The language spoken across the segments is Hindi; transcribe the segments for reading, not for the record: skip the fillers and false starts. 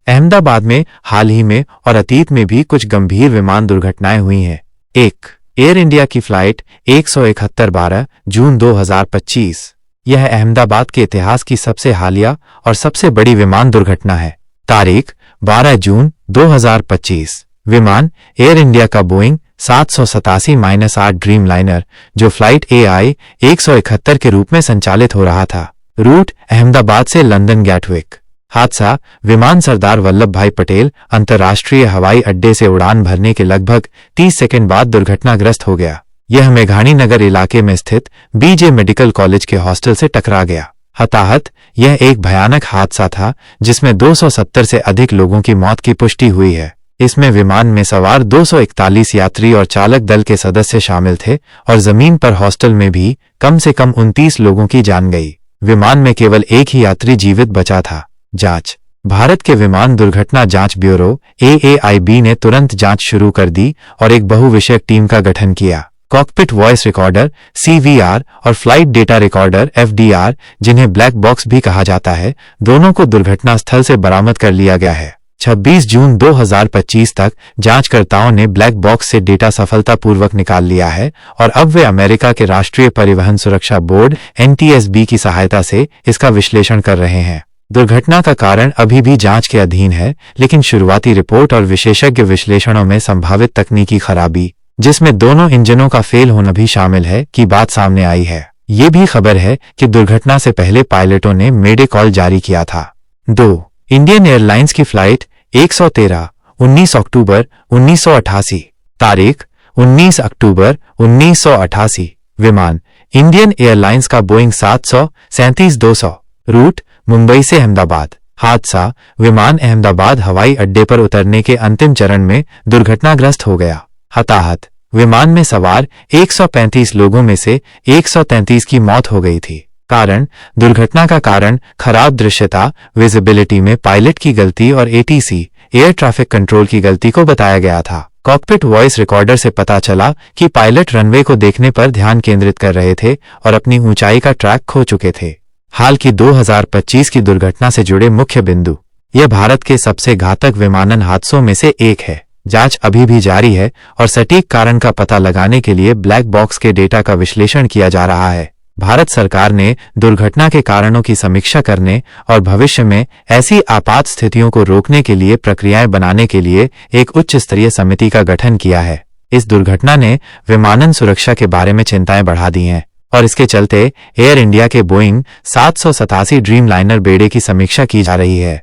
अहमदाबाद में हाल ही में और अतीत में भी कुछ गंभीर विमान दुर्घटनाएं हुई हैं। 1. एयर इंडिया की फ्लाइट 171 12 जून 2025। यह अहमदाबाद के इतिहास की सबसे हालिया और सबसे बड़ी विमान दुर्घटना है। तारीख 12 जून 2025। विमान एयर इंडिया का बोइंग 787-8 ड्रीम लाइनर जो फ्लाइट AI 171 के रूप में संचालित हो रहा था। रूट अहमदाबाद से लंदन गैटविक। हादसा विमान सरदार वल्लभ भाई पटेल अंतर्राष्ट्रीय हवाई अड्डे से उड़ान भरने के लगभग 30 सेकंड बाद दुर्घटनाग्रस्त हो गया। यह मेघानी नगर इलाके में स्थित BJ मेडिकल कॉलेज के हॉस्टल से टकरा गया। हताहत यह एक भयानक हादसा था जिसमें 270 से अधिक लोगों की मौत की पुष्टि हुई है। इसमें विमान में सवार 241 यात्री और चालक दल के सदस्य शामिल थे और जमीन पर हॉस्टल में भी कम से कम 29 लोगों की जान गई। विमान में केवल एक ही यात्री जीवित बचा था। जांच। भारत के विमान दुर्घटना जांच ब्यूरो AAIB ने तुरंत जांच शुरू कर दी और एक बहुविषयक टीम का गठन किया। कॉकपिट वॉइस रिकॉर्डर CVR और फ्लाइट डेटा रिकॉर्डर FDR, जिन्हें ब्लैक बॉक्स भी कहा जाता है, दोनों को दुर्घटना स्थल से बरामद कर लिया गया है। 26 जून 2025 तक जांचकर्ताओं ने ब्लैक बॉक्स से डेटा सफलतापूर्वक निकाल लिया है और अब वे अमेरिका के राष्ट्रीय परिवहन सुरक्षा बोर्ड NTSB की सहायता से इसका विश्लेषण कर रहे हैं। दुर्घटना का कारण अभी भी जांच के अधीन है, लेकिन शुरुआती रिपोर्ट और विशेषज्ञ विश्लेषणों में संभावित तकनीकी खराबी, जिसमें दोनों इंजनों का फेल होना भी शामिल है, की बात सामने आई है। ये भी खबर है कि दुर्घटना से पहले पायलटों ने मेडे कॉल जारी किया था। 2. इंडियन एयरलाइंस की फ्लाइट 113 19 अक्टूबर 1988। तारीख 19 अक्टूबर 1988। विमान इंडियन एयरलाइंस का बोइंग 737-200। रूट मुंबई से अहमदाबाद। हादसा विमान अहमदाबाद हवाई अड्डे पर उतरने के अंतिम चरण में दुर्घटनाग्रस्त हो गया। हताहत विमान में सवार 135 लोगों में से 133 की मौत हो गई थी। कारण दुर्घटना का कारण खराब दृश्यता, विजिबिलिटी में पायलट की गलती और ATC एयर ट्रैफिक कंट्रोल की गलती को बताया गया था। कॉकपिट वॉइस रिकॉर्डर से पता चला कि पायलट रनवे को देखने पर ध्यान केंद्रित कर रहे थे और अपनी ऊंचाई का ट्रैक खो चुके थे। हाल की 2025 की दुर्घटना से जुड़े मुख्य बिंदु। यह भारत के सबसे घातक विमानन हादसों में से एक है। जांच अभी भी जारी है और सटीक कारण का पता लगाने के लिए ब्लैक बॉक्स के डेटा का विश्लेषण किया जा रहा है। भारत सरकार ने दुर्घटना के कारणों की समीक्षा करने और भविष्य में ऐसी आपात स्थितियों को रोकने के लिए प्रक्रियाएं बनाने के लिए एक उच्च स्तरीय समिति का गठन किया है। इस दुर्घटना ने विमानन सुरक्षा के बारे में चिंताएं बढ़ा दी हैं और इसके चलते एयर इंडिया के बोइंग 787 ड्रीम लाइनर बेड़े की समीक्षा की जा रही है।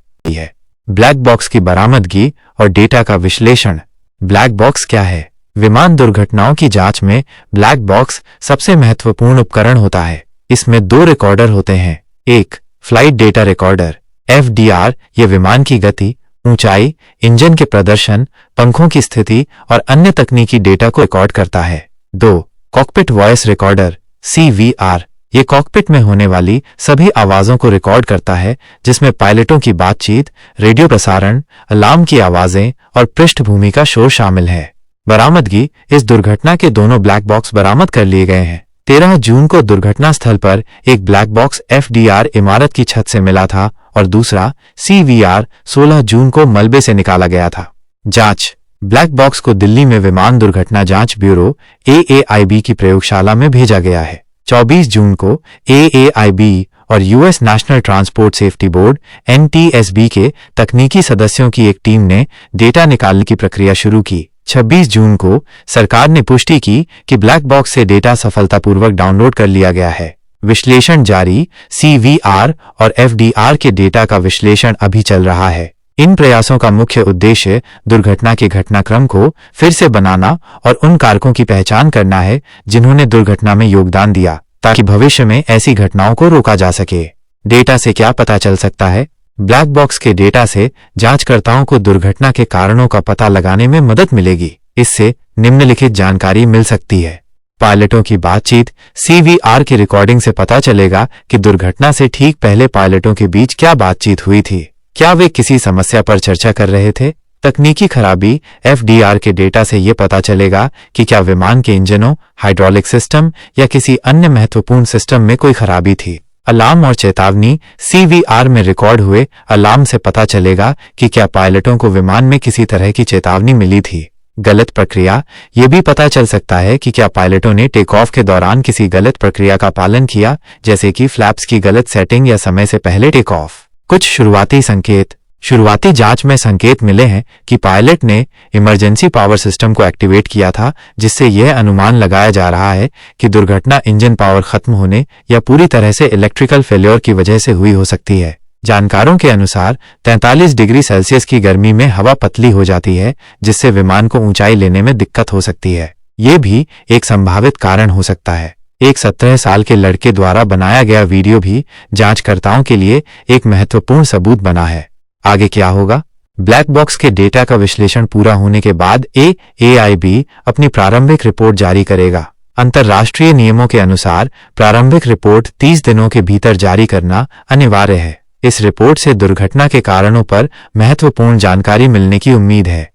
ब्लैक बॉक्स की बरामदगी और डेटा का विश्लेषण। ब्लैक बॉक्स क्या है? विमान दुर्घटनाओं की जांच में ब्लैक बॉक्स सबसे महत्वपूर्ण उपकरण होता है। इसमें 2 रिकॉर्डर होते हैं। 1. फ्लाइट डेटा रिकॉर्डर FDR, ये विमान की गति, ऊंचाई, इंजन के प्रदर्शन, पंखों की स्थिति और अन्य तकनीकी डेटा को रिकॉर्ड करता है। 2. कॉकपिट वॉइस रिकॉर्डर CVR, ये कॉकपिट में होने वाली सभी आवाजों को रिकॉर्ड करता है, जिसमें पायलटों की बातचीत, रेडियो प्रसारण, अलार्म की आवाजें और पृष्ठभूमि का शोर शामिल है। बरामदगी। इस दुर्घटना के दोनों ब्लैक बॉक्स बरामद कर लिए गए हैं। 13 जून को दुर्घटना स्थल पर एक ब्लैक बॉक्स FDR इमारत की छत से मिला था और दूसरा CVR 16 जून को मलबे से निकाला गया था। जांच। ब्लैक बॉक्स को दिल्ली में विमान दुर्घटना जांच ब्यूरो AAIB की प्रयोगशाला में भेजा गया है। 24 जून को AAIB और US national transport safety board NTSB के तकनीकी सदस्यों की एक टीम ने डेटा निकालने की प्रक्रिया शुरू की। 26 जून को सरकार ने पुष्टि की कि ब्लैक बॉक्स से डेटा सफलतापूर्वक डाउनलोड कर लिया गया है। विश्लेषण जारी। CVR और FDR के डेटा का विश्लेषण अभी चल रहा है। इन प्रयासों का मुख्य उद्देश्य दुर्घटना के घटनाक्रम को फिर से बनाना और उन कारकों की पहचान करना है जिन्होंने दुर्घटना में योगदान दिया, ताकि भविष्य में ऐसी घटनाओं को रोका जा सके। डेटा से क्या पता चल सकता है? ब्लैक बॉक्स के डेटा से जांचकर्ताओं को दुर्घटना के कारणों का पता लगाने में मदद मिलेगी। इससे निम्नलिखित जानकारी मिल सकती है। पायलटों की बातचीत। CVR की रिकॉर्डिंग से पता चलेगा कि दुर्घटना से ठीक पहले पायलटों के बीच क्या बातचीत हुई थी। क्या वे किसी समस्या पर चर्चा कर रहे थे? तकनीकी खराबी। FDR के डेटा से ये पता चलेगा कि क्या विमान के इंजनों, हाइड्रोलिक सिस्टम या किसी अन्य महत्वपूर्ण सिस्टम में कोई खराबी थी। अलार्म और चेतावनी CVR में रिकॉर्ड हुए अलार्म से पता चलेगा कि क्या पायलटों को विमान में किसी तरह की चेतावनी मिली थी। गलत प्रक्रिया, ये भी पता चल सकता है कि क्या पायलटों ने टेक ऑफ के दौरान किसी गलत प्रक्रिया का पालन किया, जैसे कि फ्लैप्स की गलत सेटिंग या समय से पहले टेक ऑफ। कुछ शुरुआती संकेत। शुरुआती जांच में संकेत मिले हैं कि पायलट ने इमरजेंसी पावर सिस्टम को एक्टिवेट किया था, जिससे यह अनुमान लगाया जा रहा है कि दुर्घटना इंजन पावर खत्म होने या पूरी तरह से इलेक्ट्रिकल फेल्योर की वजह से हुई हो सकती है। जानकारों के अनुसार 43 डिग्री सेल्सियस की गर्मी में हवा पतली हो जाती है, जिससे विमान को ऊंचाई लेने में दिक्कत हो सकती है। ये भी एक संभावित कारण हो सकता है। एक 17 साल के लड़के द्वारा बनाया गया वीडियो भी जांचकर्ताओं के लिए एक महत्वपूर्ण सबूत बना है। आगे क्या होगा? ब्लैक बॉक्स के डेटा का विश्लेषण पूरा होने के बाद AAIB अपनी प्रारंभिक रिपोर्ट जारी करेगा। अंतर्राष्ट्रीय नियमों के अनुसार प्रारंभिक रिपोर्ट 30 दिनों के भीतर जारी करना अनिवार्य है। इस रिपोर्ट से दुर्घटना के कारणों पर महत्वपूर्ण जानकारी मिलने की उम्मीद है।